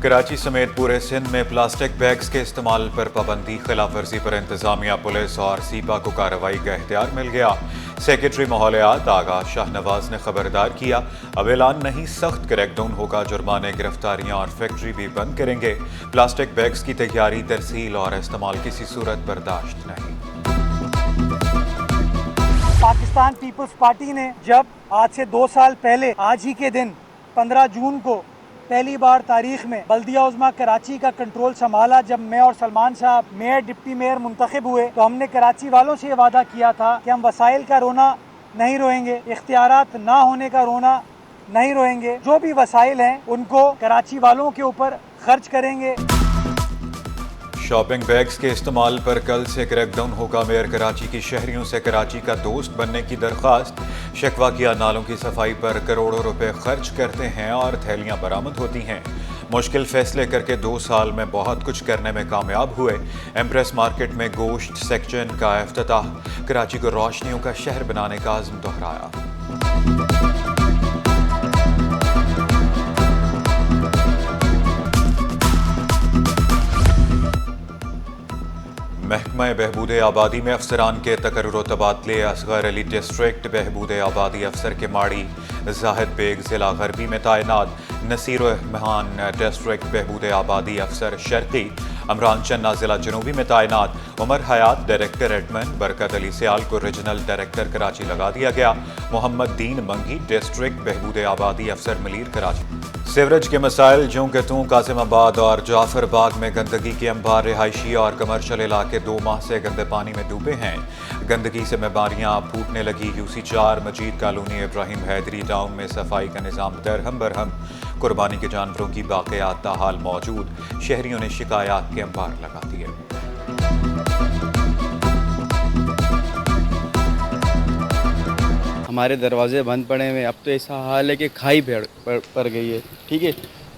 कराची समेत पूरे सिंध में प्लास्टिक बैग्स के इस्तेमाल पर पाबंदी, खिलाफ वर्जी पर इंतजामिया, पुलिस और सीपा को कार्रवाई का इख्तियार मिल गया। सेक्रेटरी माहौलियात आगा शाहनवाज ने खबरदार किया, अब ऐलान नहीं, सख्त क्रैकडाउन होगा, जुर्माने, गिरफ्तारियां और फैक्ट्री भी बंद करेंगे। प्लास्टिक बैग्स की तैयारी, तरसील और इस्तेमाल किसी सूरत बर्दाश्त नहीं। पाकिस्तान पीपल्स पार्टी ने जब आज से 2 साल पहले आज ही के दिन 15 जून को पहली बार तारीख में बल्दिया उज़्मा कराची का कंट्रोल संभाला, जब मैं और सलमान साहब मेयर डिप्टी मेयर मुंतखब हुए, तो हमने कराची वालों से वादा किया था कि हम वसाइल का रोना नहीं रोएंगे, इख्तियारात ना होने का रोना नहीं रोएंगे, जो भी वसाइल हैं उनको कराची वालों के ऊपर खर्च करेंगे। शॉपिंग बैग्स के इस्तेमाल पर कल से क्रैकडाउन होगा। मेयर कराची की शहरियों से कराची का दोस्त बनने की दरख्वास्त। शिकवा किया, नालों की सफाई पर करोड़ों रुपए खर्च करते हैं और थैलियां बरामद होती हैं। मुश्किल फैसले करके 2 साल में बहुत कुछ करने में कामयाब हुए। एम्प्रेस मार्केट में गोश्त सेक्शन का इफ्तिताह, कराची को रोशनियों का शहर बनाने का आज़म दोहराया। महकमा बहबूद आबादी में अफसरान के तकर्रुर तबादले। असगर अली डिस्ट्रिक्ट बहबूद आबादी अफसर के माड़ी, जाहिद बेग ज़िला गरबी में तैनात। नसीर रहमान डिस्ट्रिक्ट बहबूद आबादी अफसर शर्की। अमरान चन्ना ज़िला जनूबी में तैनात। उमर हयात डायरेक्टर एडमिन। बरकत अली सियाल को रीजनल डायरेक्टर कराची लगा दिया गया। मोहम्मद दीन मंगी डिस्ट्रिक्ट बहबूद आबादी अफसर मलीर कराची। सीवरेज के मसाइल, ज्यों के त्यों कासिमाबाद और जाफर बाग में गंदगी के अंबार, रिहायशी और कमर्शल इलाके 2 माह से गंदे पानी में डूबे हैं। गंदगी से बीमारियां फूटने लगी। UC4 मजीद कॉलोनी इब्राहिम हैदरी टाउन में सफाई का निज़ाम दरहम बरहम। कुर्बानी के जानवरों की बाक़ियात ताहाल मौजूद। शहरियों ने शिकायत के अंबार लगा दिए। हमारे दरवाजे बंद पड़े हुए, अब तो ऐसा हाल है कि खाई पड़ गई है। ठीक है,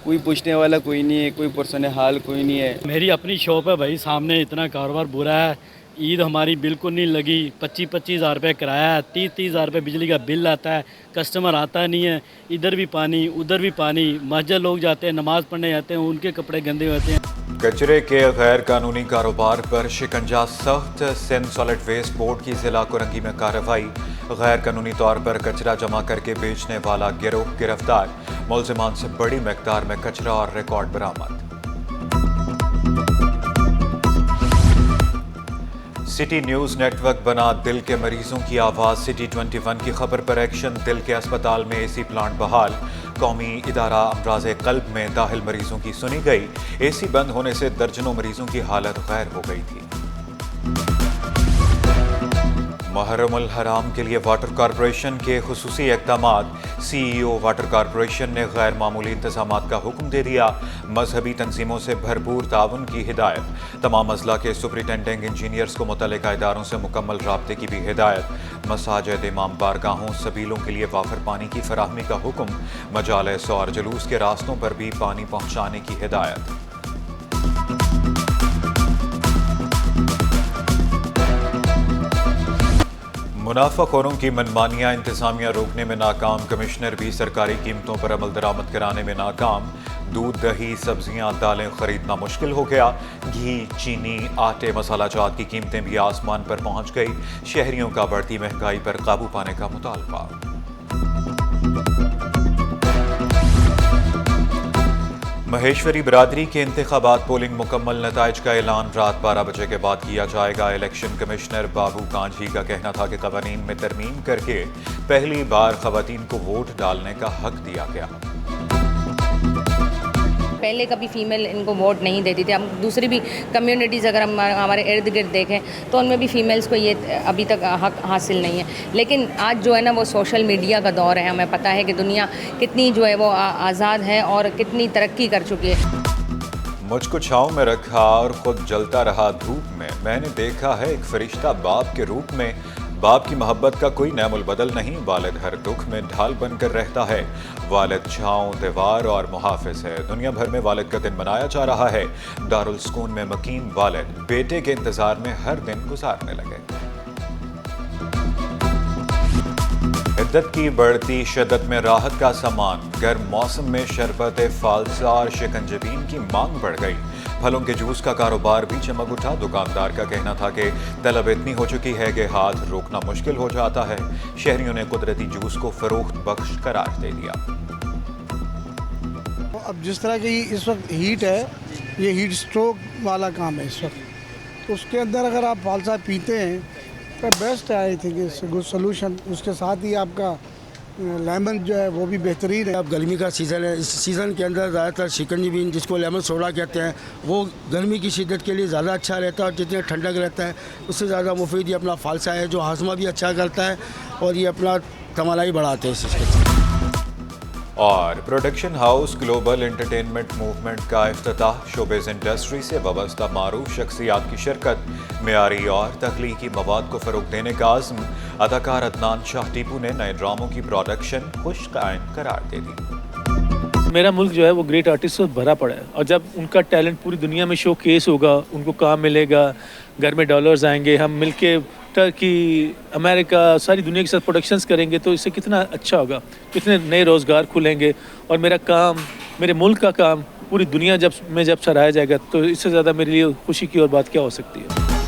कोई पूछने वाला कोई नहीं है, कोई पुरसने हाल कोई नहीं है। मेरी अपनी शॉप है भाई, सामने इतना कारोबार बुरा है। ईद हमारी बिल्कुल नहीं लगी। 25-25 हज़ार रुपये किराया है, 30-30 हज़ार रुपये बिजली का बिल आता है, कस्टमर आता नहीं है। इधर भी पानी उधर भी पानी। मस्जिद लोग जाते हैं, नमाज़ पढ़ने जाते हैं, उनके कपड़े गंदे होते हैं। कचरे के गैर कानूनी कारोबार पर शिकंजा सख्त। सिंध सॉलिड वेस्ट बोर्ड की जिला कुरंगी में कार्रवाई। गैर कानूनी तौर पर कचरा जमा करके बेचने वाला गिरोह गिरफ्तार। मुलजिमान से बड़ी मिकदार में कचरा और रिकॉर्ड बरामद। सिटी न्यूज़ नेटवर्क बना दिल के मरीजों की आवाज़। सिटी 21 की खबर पर एक्शन। दिल के अस्पताल में AC प्लांट बहाल। कौमी इदारा अमराज़े क़ल्ब में दाखिल मरीजों की सुनी गई। AC बंद होने से दर्जनों मरीजों की हालत गैर हो गई थी। मुहर्रमुल हराम के लिए वाटर कॉरपोरेशन के खुसूसी इक़दामात। CEO वाटर कॉरपोरेशन ने गैर मामूली इंतज़ामात का हुक्म दे दिया। मजहबी तंजीमों से भरपूर ताउन की हिदायत। तमाम अज़ला के सुपरिटेंडिंग इंजीनियर्स को मुतल्लिका इदारों से मुकम्मल राब्ते की भी हिदायत। मसाजिद, इमाम बारगाहों, सबीलों के लिए वाफर पानी की फराहमी का हुक्म। मजालिस और जुलूस के रास्तों पर भी पानी पहुँचाने की हिदायत। मुनाफाखोरों की मनमानियां इंतजामिया रोकने में नाकाम। कमिश्नर भी सरकारी कीमतों पर अमल दरामद कराने में नाकाम। दूध, दही, सब्जियां, दालें खरीदना मुश्किल हो गया। घी, चीनी, आटे, मसाला जात की कीमतें भी आसमान पर पहुंच गई। शहरियों का बढ़ती महंगाई पर काबू पाने का मुतालबा। महेश्वरी बरादरी के इंतखाबात, पोलिंग मुकम्मल, नताइज का ऐलान रात 12 बजे के बाद किया जाएगा। इलेक्शन कमिश्नर बाबू कांझी का कहना था कि कवानीन में तरमीम करके पहली बार खवातीन को वोट डालने का हक दिया गया। पहले कभी फीमेल इनको वोट नहीं देती थी। हम दूसरी भी कम्युनिटीज़ अगर हम हमारे इर्द गिर्द देखें तो उनमें भी फीमेल्स को ये अभी तक हक हासिल नहीं है। लेकिन आज जो है ना, वो सोशल मीडिया का दौर है। हमें पता है कि दुनिया कितनी जो है वो आज़ाद है और कितनी तरक्की कर चुकी है। मुझको छाँव में रखा और खुद जलता रहा धूप में। मैंने देखा है एक फरिश्ता बाप के रूप में। बाप की मोहब्बत का कोई नैमुल बदल नहीं। वालिद हर दुख में ढाल बनकर रहता है। वालिद छाँव, दीवार और मुहाफिज है। दुनिया भर में वालिद का दिन मनाया जा रहा है। दारुल सुकून में मकीन वालिद बेटे के इंतजार में हर दिन गुजारने लगे। शिद्दत की बढ़ती शिद्दत में राहत का सामान। गर्म मौसम में शरबत फालसा और शिकंजबीन की मांग बढ़ गई। फलों के जूस का कारोबार भी चमक उठा। दुकानदार का कहना था कि तलब इतनी हो चुकी है कि हाथ रोकना मुश्किल हो जाता है। शहरियों ने कुदरती जूस को फरोख्त बख्श करार दे दिया। अब जिस तरह की इस वक्त हीट है, ये हीट स्ट्रोक वाला काम है इस वक्त, तो उसके अंदर अगर आप फालसा पीते हैं तो बेस्ट है, I think it's good solution. उसके साथ ही आपका लेमन जो है वो भी बेहतरीन है। अब गर्मी का सीज़न है, इस सीज़न के अंदर ज़्यादातर शिकंजीबीन जिसको लेमन सोडा कहते हैं वो गर्मी की शिद्दत के लिए ज़्यादा अच्छा रहता है और जितने ठंडक रहता है उससे ज़्यादा मुफीद ये अपना फालसा है जो हाजमा भी अच्छा करता है और ये अपना तमलाई बढ़ाते हैं इस चीज़ के। और production house global entertainment movement का इफ्तिताह। शोबिज़ इंडस्ट्री से वाबस्ता मारूफ शख्सियात की शिरकत। मेयारी और तख्लीकी मवाद को फ़रोग़ देने का आज़म। अदाकार अदनान शाह टीपू ने नए ड्रामों की प्रोडक्शन खुश कायम करार दे दी। मेरा मुल्क जो है वो ग्रेट आर्टिस्ट से भरा पड़ा है और जब उनका टैलेंट पूरी दुनिया में शो केस होगा, उनको काम मिलेगा, घर में डॉलर्स आएंगे, हम मिलके टर्की, अमेरिका, सारी दुनिया के साथ प्रोडक्शंस करेंगे तो इससे कितना अच्छा होगा, कितने नए रोज़गार खुलेंगे और मेरा काम, मेरे मुल्क का काम पूरी दुनिया जब सराहा जाएगा तो इससे ज़्यादा मेरे लिए खुशी की और बात क्या हो सकती है।